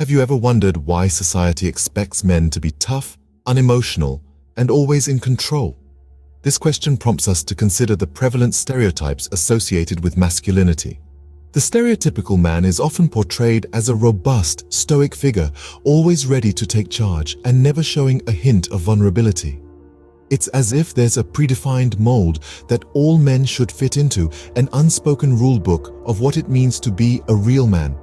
Have you ever wondered why society expects men to be tough, unemotional, and always in control? This question prompts us to consider the prevalent stereotypes associated with masculinity. The stereotypical man is often portrayed as a robust, stoic figure, always ready to take charge and never showing a hint of vulnerability. It's as if there's a predefined mold that all men should fit into, an unspoken rule book of what it means to be a real man.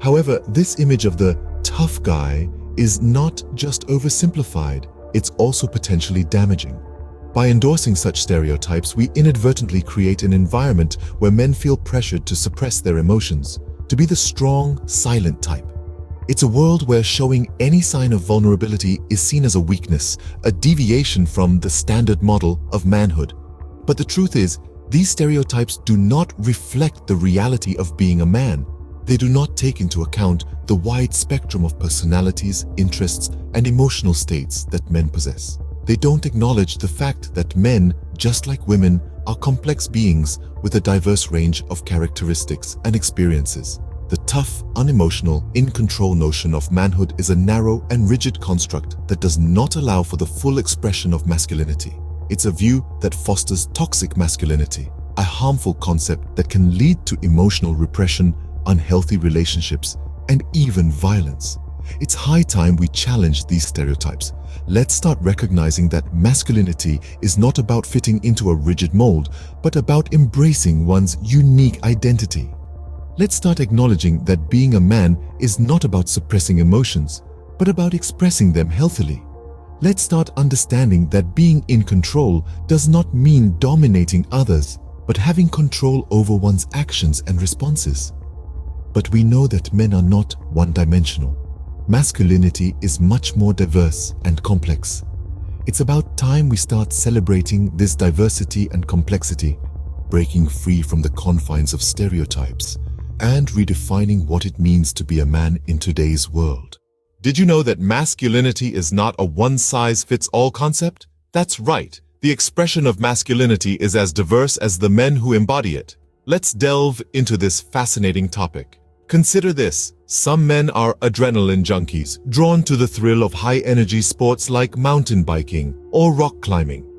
However, this image of the tough guy is not just oversimplified, it's also potentially damaging. By endorsing such stereotypes, we inadvertently create an environment where men feel pressured to suppress their emotions, to be the strong, silent type. It's a world where showing any sign of vulnerability is seen as a weakness, a deviation from the standard model of manhood. But the truth is, these stereotypes do not reflect the reality of being a man. They do not take into account the wide spectrum of personalities, interests, and emotional states that men possess. They don't acknowledge the fact that men, just like women, are complex beings with a diverse range of characteristics and experiences. The tough, unemotional, in-control notion of manhood is a narrow and rigid construct that does not allow for the full expression of masculinity. It's a view that fosters toxic masculinity, a harmful concept that can lead to emotional repression, unhealthy relationships, and even violence. It's high time we challenge these stereotypes. Let's start recognizing that masculinity is not about fitting into a rigid mold, but about embracing one's unique identity. Let's start acknowledging that being a man is not about suppressing emotions, but about expressing them healthily. Let's start understanding that being in control does not mean dominating others, but having control over one's actions and responses. But we know that men are not one-dimensional. Masculinity is much more diverse and complex. It's about time we start celebrating this diversity and complexity, breaking free from the confines of stereotypes, and redefining what it means to be a man in today's world. Did you know that masculinity is not a one-size-fits-all concept? That's right. The expression of masculinity is as diverse as the men who embody it. Let's delve into this fascinating topic. Consider this. Some men are adrenaline junkies, drawn to the thrill of high-energy sports like mountain biking or rock climbing.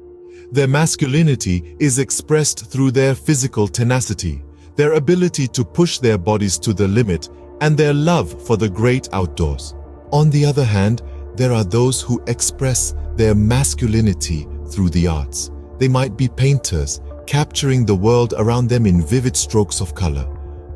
Their masculinity is expressed through their physical tenacity, their ability to push their bodies to the limit, and their love for the great outdoors. On the other hand, there are those who express their masculinity through the arts. They might be painters, capturing the world around them in vivid strokes of color.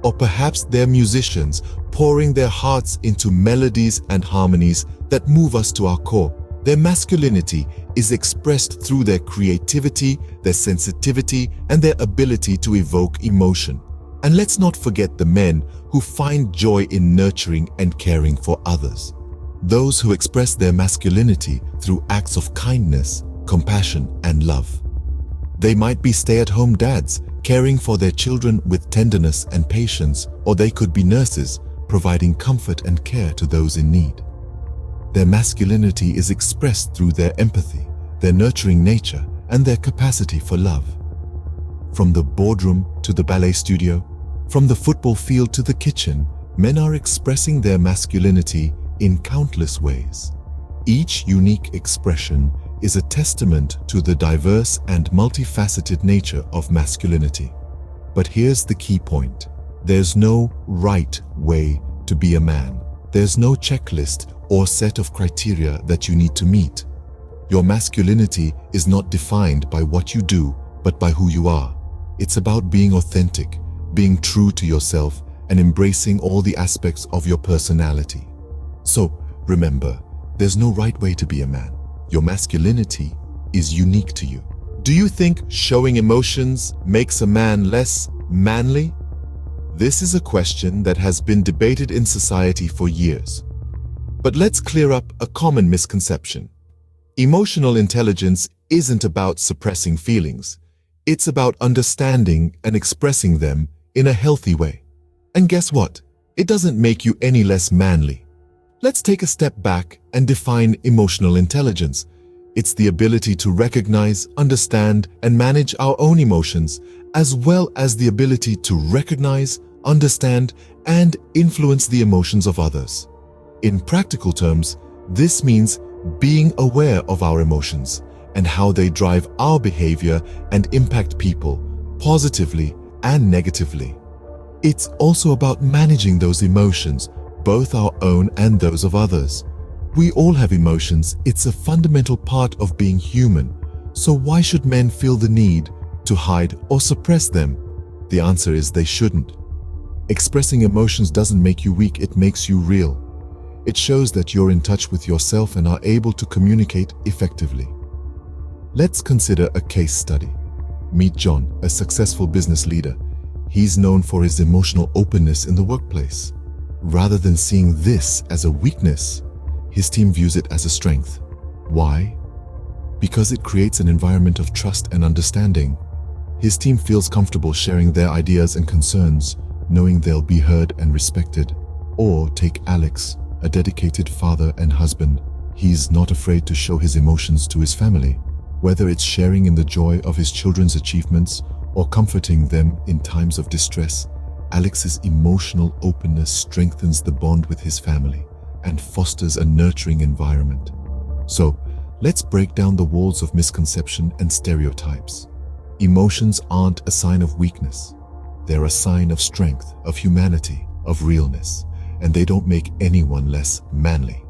Or perhaps they're musicians, pouring their hearts into melodies and harmonies that move us to our core. Their masculinity is expressed through their creativity, their sensitivity, and their ability to evoke emotion. And let's not forget the men who find joy in nurturing and caring for others. Those who express their masculinity through acts of kindness, compassion, and love. They might be stay-at-home dads, caring for their children with tenderness and patience, or they could be nurses, providing comfort and care to those in need. Their masculinity is expressed through their empathy, their nurturing nature, and their capacity for love. From the boardroom to the ballet studio, from the football field to the kitchen, men are expressing their masculinity in countless ways. Each unique expression is a testament to the diverse and multifaceted nature of masculinity. But here's the key point. There's no right way to be a man. There's no checklist or set of criteria that you need to meet. Your masculinity is not defined by what you do, but by who you are. It's about being authentic, being true to yourself, and embracing all the aspects of your personality. So, remember, there's no right way to be a man. Your masculinity is unique to you. Do you think showing emotions makes a man less manly? This is a question that has been debated in society for years. But let's clear up a common misconception. Emotional intelligence isn't about suppressing feelings. It's about understanding and expressing them in a healthy way. And guess what? It doesn't make you any less manly. Let's take a step back and define emotional intelligence. It's the ability to recognize, understand, and manage our own emotions, as well as the ability to recognize, understand, and influence the emotions of others. In practical terms, this means being aware of our emotions and how they drive our behavior and impact people positively and negatively. It's also about managing those emotions, both our own and those of others. We all have emotions. It's a fundamental part of being human. So why should men feel the need to hide or suppress them? The answer is they shouldn't. Expressing emotions doesn't make you weak, it makes you real. It shows that you're in touch with yourself and are able to communicate effectively. Let's consider a case study. Meet John, a successful business leader. He's known for his emotional openness in the workplace. Rather than seeing this as a weakness, his team views it as a strength. Why? Because it creates an environment of trust and understanding. His team feels comfortable sharing their ideas and concerns, knowing they'll be heard and respected. Or take Alex, a dedicated father and husband. He's not afraid to show his emotions to his family, whether it's sharing in the joy of his children's achievements or comforting them in times of distress. Alex's emotional openness strengthens the bond with his family and fosters a nurturing environment. So, let's break down the walls of misconception and stereotypes. Emotions aren't a sign of weakness. They're a sign of strength, of humanity, of realness, and they don't make anyone less manly.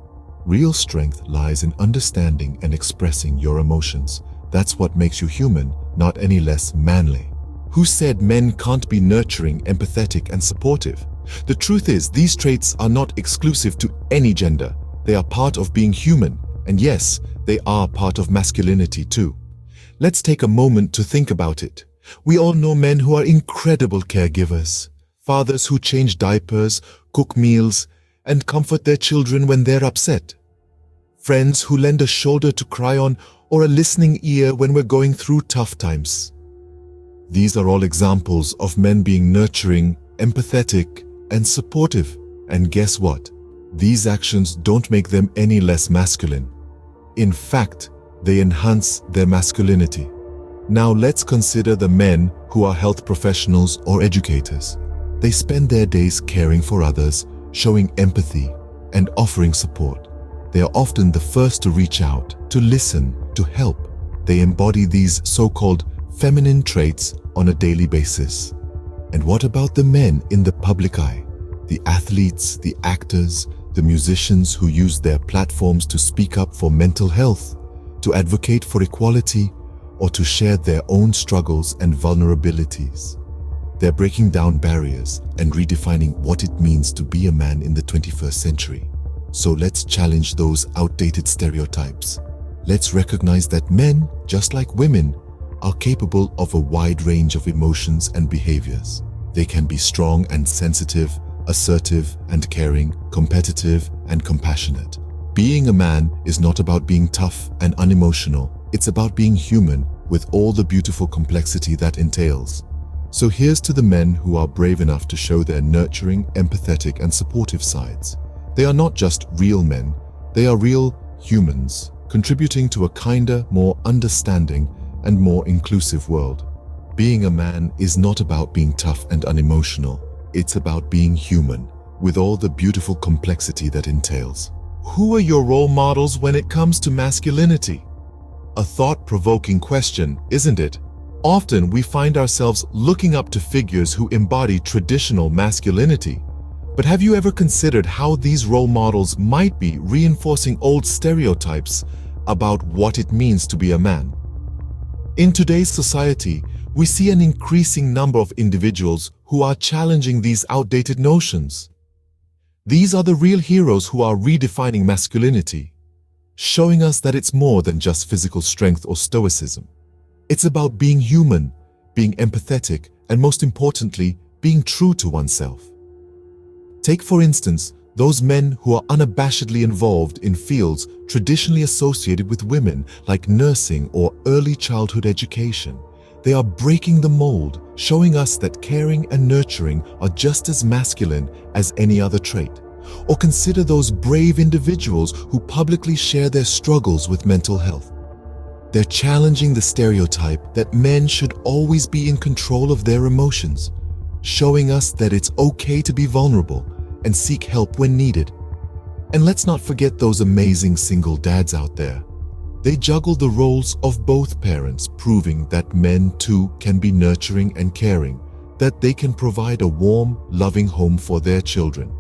Real strength lies in understanding and expressing your emotions. That's what makes you human, not any less manly. Who said men can't be nurturing, empathetic, and supportive? The truth is, these traits are not exclusive to any gender. They are part of being human, and yes, they are part of masculinity too. Let's take a moment to think about it. We all know men who are incredible caregivers, fathers who change diapers, cook meals, and comfort their children when they're upset. Friends who lend a shoulder to cry on or a listening ear when we're going through tough times. These are all examples of men being nurturing, empathetic, and supportive. And guess what? These actions don't make them any less masculine. In fact, they enhance their masculinity. Now let's consider the men who are health professionals or educators. They spend their days caring for others, showing empathy, and offering support. They are often the first to reach out, to listen, to help. They embody these so-called feminine traits on a daily basis. And what about the men in the public eye? The athletes, the actors, the musicians who use their platforms to speak up for mental health, to advocate for equality, or to share their own struggles and vulnerabilities. They're breaking down barriers and redefining what it means to be a man in the 21st century. So let's challenge those outdated stereotypes. Let's recognize that men, just like women, are capable of a wide range of emotions and behaviors. They can be strong and sensitive, assertive and caring, competitive and compassionate. Being a man is not about being tough and unemotional. It's about being human with all the beautiful complexity that entails. So here's to the men who are brave enough to show their nurturing, empathetic and supportive sides. They are not just real men, they are real humans, contributing to a kinder, more understanding and more inclusive world. Being a man is not about being tough and unemotional. It's about being human, with all the beautiful complexity that entails. Who are your role models when it comes to masculinity? A thought-provoking question, isn't it? Often we find ourselves looking up to figures who embody traditional masculinity. But have you ever considered how these role models might be reinforcing old stereotypes about what it means to be a man? In today's society, we see an increasing number of individuals who are challenging these outdated notions. These are the real heroes who are redefining masculinity, showing us that it's more than just physical strength or stoicism. It's about being human, being empathetic, and most importantly, being true to oneself. Take, for instance, those men who are unabashedly involved in fields traditionally associated with women, like nursing or early childhood education. They are breaking the mold, showing us that caring and nurturing are just as masculine as any other trait. Or consider those brave individuals who publicly share their struggles with mental health. They're challenging the stereotype that men should always be in control of their emotions. showing us that it's okay to be vulnerable and seek help when needed. And let's not forget those amazing single dads out there. They juggle the roles of both parents, proving that men too can be nurturing and caring, that they can provide a warm, loving home for their children.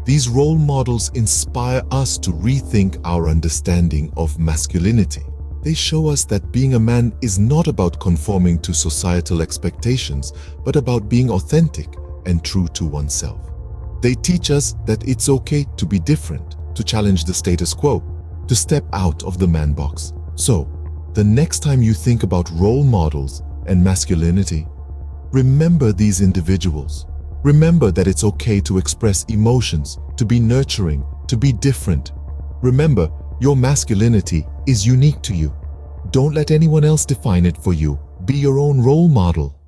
These role models inspire us to rethink our understanding of masculinity. They show us that being a man is not about conforming to societal expectations, but about being authentic and true to oneself. They teach us that it's okay to be different, to challenge the status quo, to step out of the man box. So, the next time you think about role models and masculinity, remember these individuals. Remember that it's okay to express emotions, to be nurturing, to be different. Remember, your masculinity is unique to you. Don't let anyone else define it for you. Be your own role model.